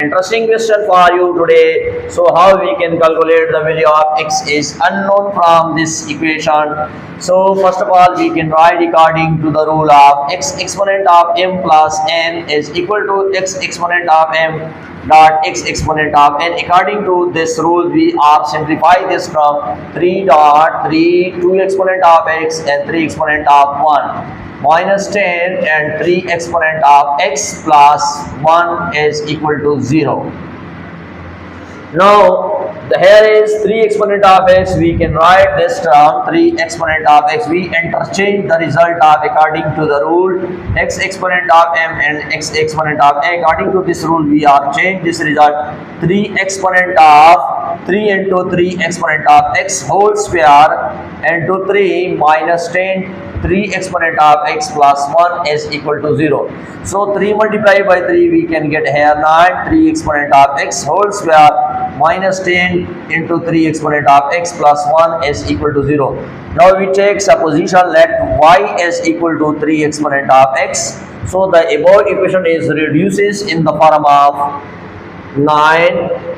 Interesting question for you today. So how we can calculate the value of x is unknown from this equation. So first of all, we can write according to the rule of x exponent of m plus n is equal to x exponent of m dot x exponent of n. According to this rule, we are simplify this from 3 dot 3 2 exponent of x and 3 exponent of 1 minus 10 and 3 exponent of x plus 1 is equal to 0. Now here is 3 exponent of x. We can write this term 3 exponent of x. We interchange the result of according to the rule x exponent of m and x exponent of a. According to this rule, we are change this result 3 exponent of 3 into 3 exponent of x whole square into 3 minus 10 3 exponent of x plus 1 is equal to 0. So 3 multiplied by 3 we can get here 9 3 exponent of x whole square minus 10 into 3 exponent of x plus 1 is equal to 0. Now we take supposition let y is equal to 3 exponent of x. So the above equation is reduces in the form of 9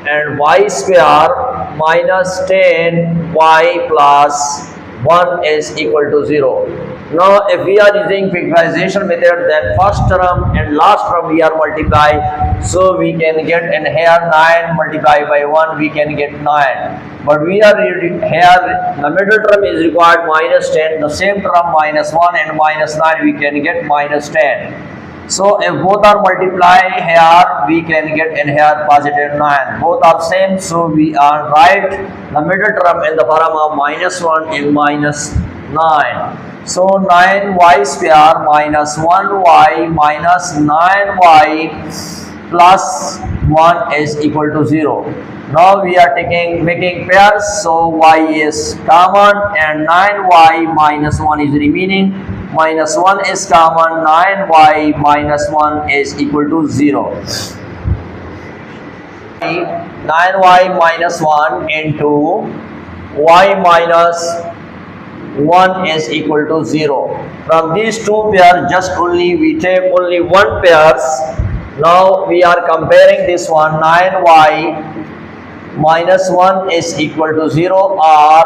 and y square minus 10 y plus 1 is equal to 0. Now if we are using factorization method, then first term and last term we are multiply, so we can get in here 9 multiplied by 1 we can get 9, but we are reading here the middle term is required minus 10, the same term minus 1 and minus 9 we can get minus 10. So if both are multiplied here we can get in here positive 9, both are same, so we are write the middle term in the form of minus 1 and minus 9. So 9y square minus 1y minus 9y plus 1 is equal to 0. Now we are making pairs, so y is common and 9y minus 1 is remaining, minus 1 is common, 9y minus 1 is equal to 0. 9y minus 1 into y minus 1 is equal to 0. From these two pairs, just only we take only one pairs. Now we are comparing this one 9y minus 1 is equal to 0 or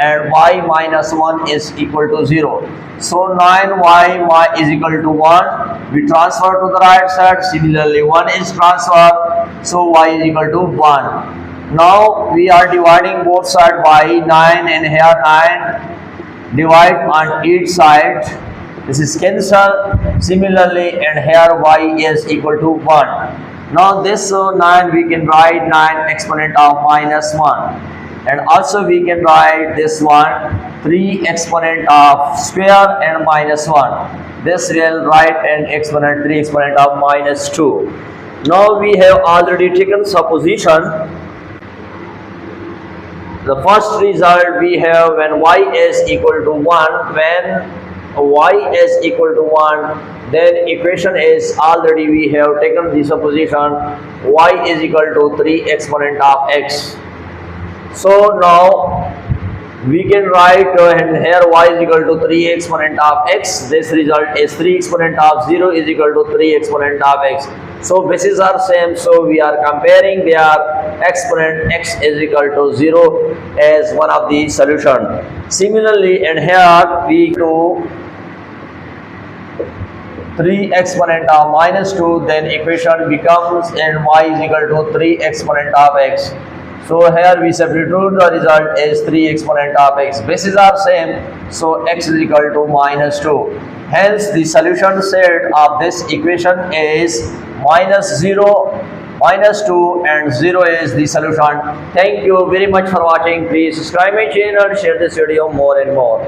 and y minus 1 is equal to 0. So 9y is equal to 1. We transfer to the right side. Similarly 1 is transferred. So y is equal to 1. Now we are dividing both sides by 9 and here 9. Divide on each side, this is cancel. Similarly and here y is equal to 1. Now this 9 we can write 9 exponent of minus 1, and also we can write this one 3 exponent of square and minus 1. This will write an exponent 3 exponent of minus 2. Now we have already taken supposition. The first result we have when y is equal to 1, when y is equal to 1, then equation is already we have taken the supposition y is equal to 3 exponent of x. So now we can write here y is equal to 3 exponent of x. This result is 3 exponent of 0 is equal to 3 exponent of x. So bases are same, so we are comparing their exponent x is equal to 0 as one of the solution. Similarly and here we do 3 exponent of minus 2, then equation becomes and y is equal to 3 exponent of x. So here we substitute the result is 3 exponent of x. Bases are same, so x is equal to minus 2. Hence the solution set of this equation is minus 0, minus 2 and 0 is the solution. Thank you very much for watching. Please subscribe my channel, share this video more and more.